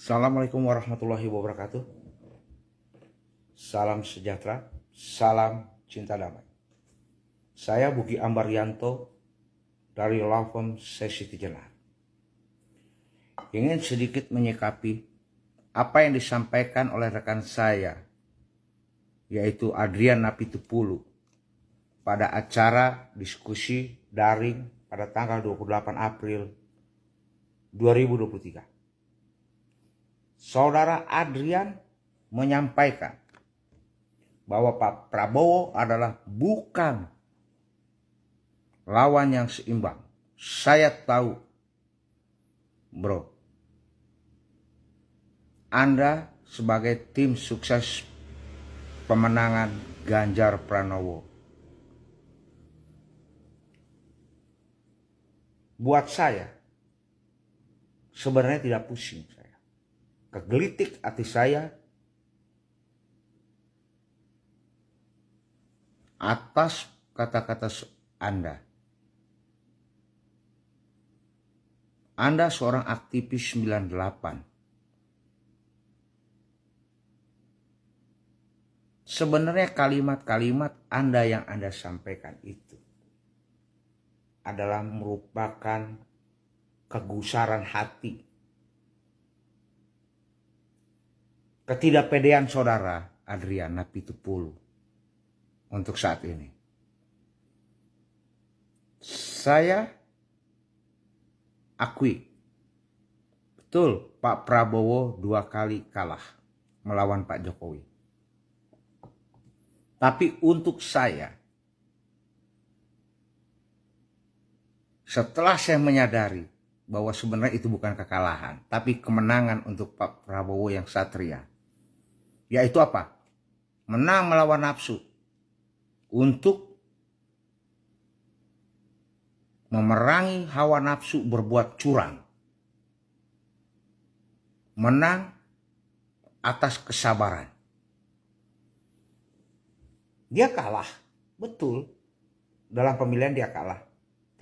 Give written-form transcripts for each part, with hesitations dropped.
Assalamualaikum warahmatullahi wabarakatuh. Salam sejahtera, salam cinta damai. Saya Buki Ambaryanto dari Law Firm Sesiti Jenar. Ingin sedikit menyikapi apa yang disampaikan oleh rekan saya, yaitu Adrian Napitupulu, pada acara diskusi daring pada tanggal 28 April 2023. Saudara Adrian menyampaikan bahwa Pak Prabowo adalah bukan lawan yang seimbang. Saya tahu, bro, Anda sebagai tim sukses pemenangan Ganjar Pranowo. Buat saya, sebenarnya tidak pusing saya. Kegelitik hati saya atas kata-kata Anda. Anda seorang aktivis 98. Sebenarnya kalimat-kalimat Anda yang Anda sampaikan itu adalah merupakan kegusaran hati, ketidakpedean saudara Adrian Napitupulu untuk saat ini. Saya akui, betul Pak Prabowo 2 kali kalah melawan Pak Jokowi. Tapi untuk saya, setelah saya menyadari bahwa sebenarnya itu bukan kekalahan, tapi kemenangan untuk Pak Prabowo yang satria. Yaitu apa? Menang melawan nafsu untuk memerangi hawa nafsu berbuat curang. Menang atas kesabaran. Dia kalah, betul. Dalam pemilihan dia kalah.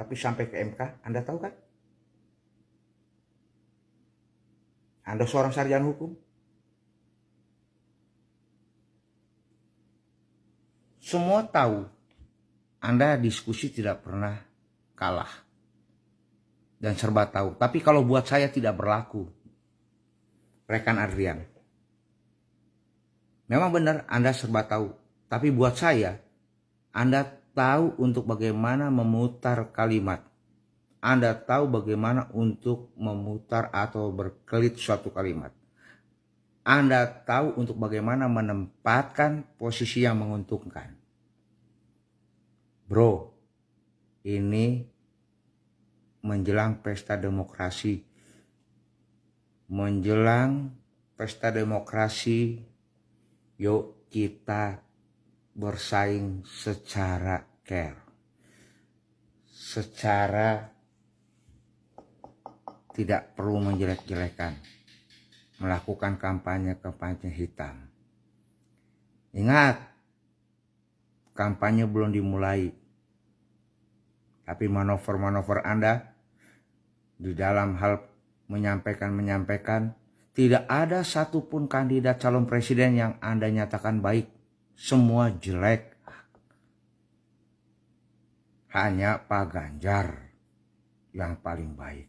Tapi sampai ke MK, Anda tahu kan? Anda seorang sarjana hukum. Semua tahu Anda diskusi tidak pernah kalah. Dan serba tahu. Tapi kalau buat saya tidak berlaku. Rekan Adrian. Memang benar Anda serba tahu. Tapi buat saya, Anda tahu untuk bagaimana memutar kalimat. Anda tahu bagaimana untuk memutar atau berkelit suatu kalimat. Anda tahu untuk bagaimana menempatkan posisi yang menguntungkan. Bro, ini menjelang pesta demokrasi. Menjelang pesta demokrasi, yuk kita bersaing secara care. Secara tidak perlu menjelek-jelekan. Melakukan kampanye-kampanye hitam. Ingat, kampanye belum dimulai. Tapi manuver-manuver Anda di dalam hal menyampaikan, tidak ada satupun kandidat calon presiden yang Anda nyatakan baik. Semua jelek. Hanya Pak Ganjar yang paling baik.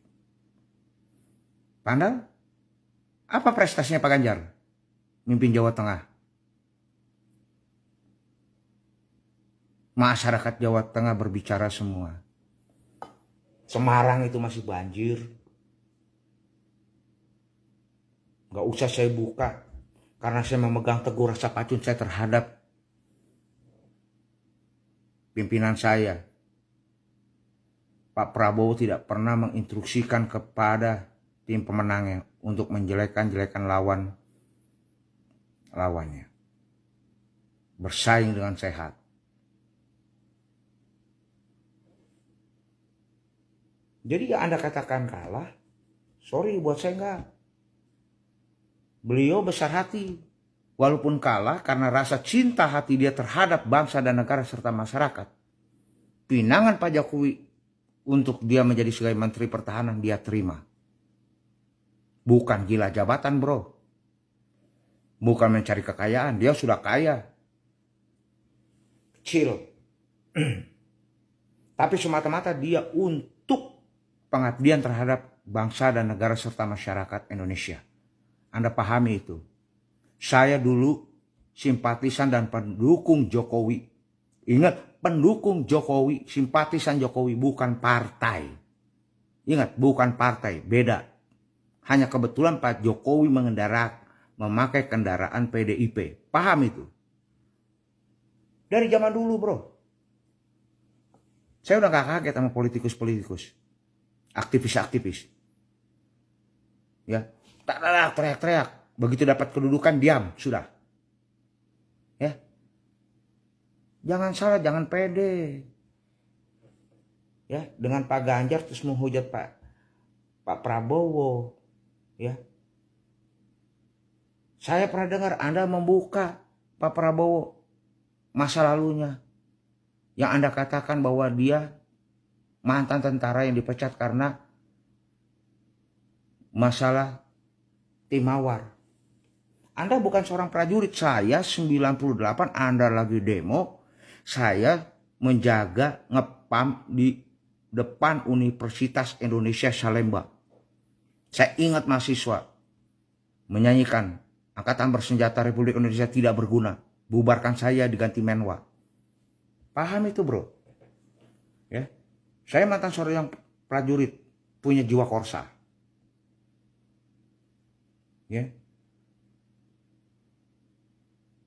Padahal apa prestasinya Pak Ganjar? Mimpin Jawa Tengah. Masyarakat Jawa Tengah berbicara semua. Semarang itu masih banjir. Gak usah saya buka. Karena saya memegang teguh rasa pacun saya terhadap pimpinan saya. Pak Prabowo tidak pernah menginstruksikan kepada tim pemenangnya untuk menjelekkan lawannya. Bersaing dengan sehat. Jadi ya Anda katakan kalah, sorry buat saya enggak. Beliau besar hati. Walaupun kalah karena rasa cinta hati dia terhadap bangsa dan negara serta masyarakat. Pinangan Pak Jokowi untuk dia menjadi sebagai Menteri Pertahanan dia terima. Bukan gila jabatan, bro. Bukan mencari kekayaan, dia sudah kaya. Kecil. Tapi semata-mata dia untuk pengabdian terhadap bangsa dan negara serta masyarakat Indonesia. Anda pahami itu. Saya dulu simpatisan dan pendukung Jokowi. Ingat, pendukung Jokowi, simpatisan Jokowi, bukan partai. Ingat, bukan partai, beda. Hanya kebetulan Pak Jokowi memakai kendaraan PDIP. Paham itu? Dari zaman dulu, bro. Saya udah gak kaget sama politikus-politikus. Aktivis-aktivis. Ya, tak ada teriak-teriak. Begitu dapat kedudukan, diam, sudah. Ya. Jangan salah, jangan pede. Ya, dengan Pak Ganjar terus menghujat Pak Prabowo. Ya. Saya pernah dengar Anda membuka Pak Prabowo masa lalunya. Yang Anda katakan bahwa dia mantan tentara yang dipecat karena masalah Timawar. Anda bukan seorang prajurit. Saya 98, Anda lagi demo. Saya menjaga ngepam di depan Universitas Indonesia Salemba. Saya ingat mahasiswa menyanyikan Angkatan Bersenjata Republik Indonesia tidak berguna. Bubarkan saya diganti Menwa. Paham itu, bro? Ya. Saya mantan seorang prajurit, punya jiwa korsa. Ya.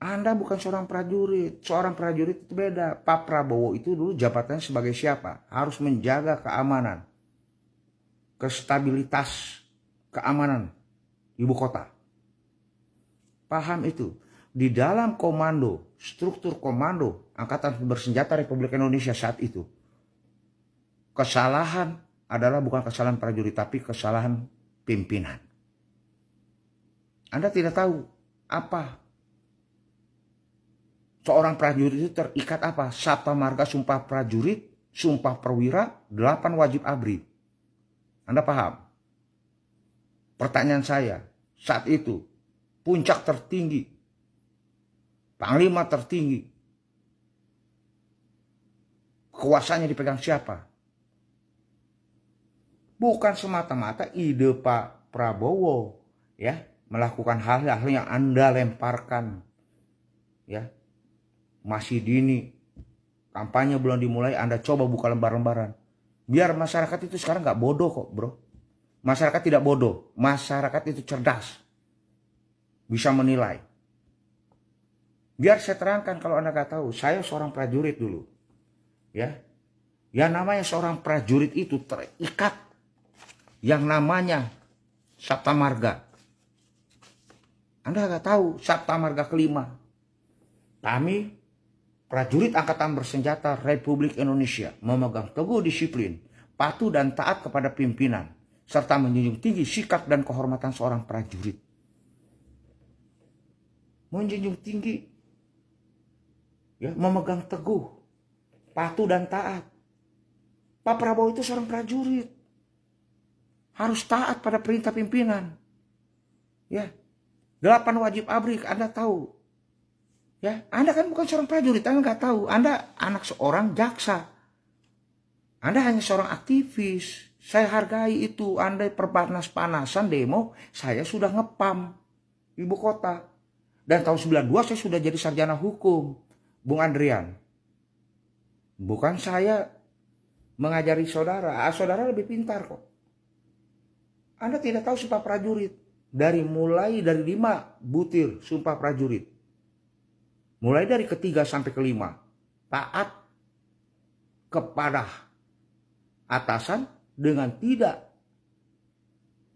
Anda bukan seorang prajurit. Seorang prajurit itu beda. Pak Prabowo itu dulu jabatannya sebagai siapa? Harus menjaga keamanan, kestabilitas, keamanan ibu kota. Paham itu? Di dalam komando, struktur komando Angkatan Bersenjata Republik Indonesia saat itu, kesalahan adalah bukan kesalahan prajurit, tapi kesalahan pimpinan. Anda tidak tahu apa seorang prajurit itu terikat apa? Sabta Marga, Sumpah Prajurit, Sumpah Perwira, 8 wajib ABRI. Anda paham? Pertanyaan saya, saat itu puncak tertinggi, panglima tertinggi, kekuasaannya dipegang siapa? Bukan semata-mata ide Pak Prabowo, ya, melakukan hal-hal yang Anda lemparkan, ya. Masih dini, kampanye belum dimulai, Anda coba buka lembar-lembaran. Biar masyarakat itu sekarang nggak bodoh kok, bro. Masyarakat tidak bodoh, masyarakat itu cerdas, bisa menilai. Biar saya terangkan kalau Anda nggak tahu, saya seorang prajurit dulu, ya. Yang namanya seorang prajurit itu terikat yang namanya Sabta Marga. Anda nggak tahu Sabta Marga kelima. Kami prajurit Angkatan Bersenjata Republik Indonesia memegang teguh disiplin, patuh dan taat kepada pimpinan, serta menjunjung tinggi sikap dan kehormatan seorang prajurit. Menjunjung tinggi, ya, memegang teguh, patuh dan taat. Pak Prabowo itu seorang prajurit, harus taat pada perintah pimpinan. Ya, 8 wajib ABRI, Anda tahu. Ya, Anda kan bukan seorang prajurit, Anda nggak tahu. Anda anak seorang jaksa. Anda hanya seorang aktivis. Saya hargai itu. Anda perpanas-panasan demo, saya sudah ngepam ibu kota. Dan tahun 92 saya sudah jadi sarjana hukum, Bung Andrian. Bukan saya mengajari saudara. Saudara lebih pintar kok. Anda tidak tahu sumpah prajurit. Mulai dari 5 butir sumpah prajurit. Mulai dari ketiga sampai kelima, taat kepada atasan dengan tidak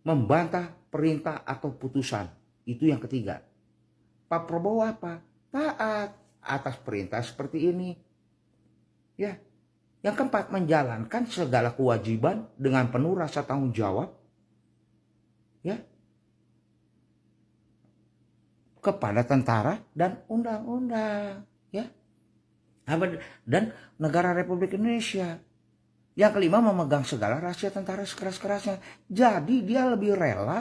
membantah perintah atau putusan. Itu yang ketiga. Pak Prabowo apa? Taat atas perintah seperti ini. Ya. Yang keempat, menjalankan segala kewajiban dengan penuh rasa tanggung jawab. Ya. Kepada tentara dan undang-undang, ya, dan negara Republik Indonesia. Yang kelima, memegang segala rahasia tentara sekeras-kerasnya. Jadi dia lebih rela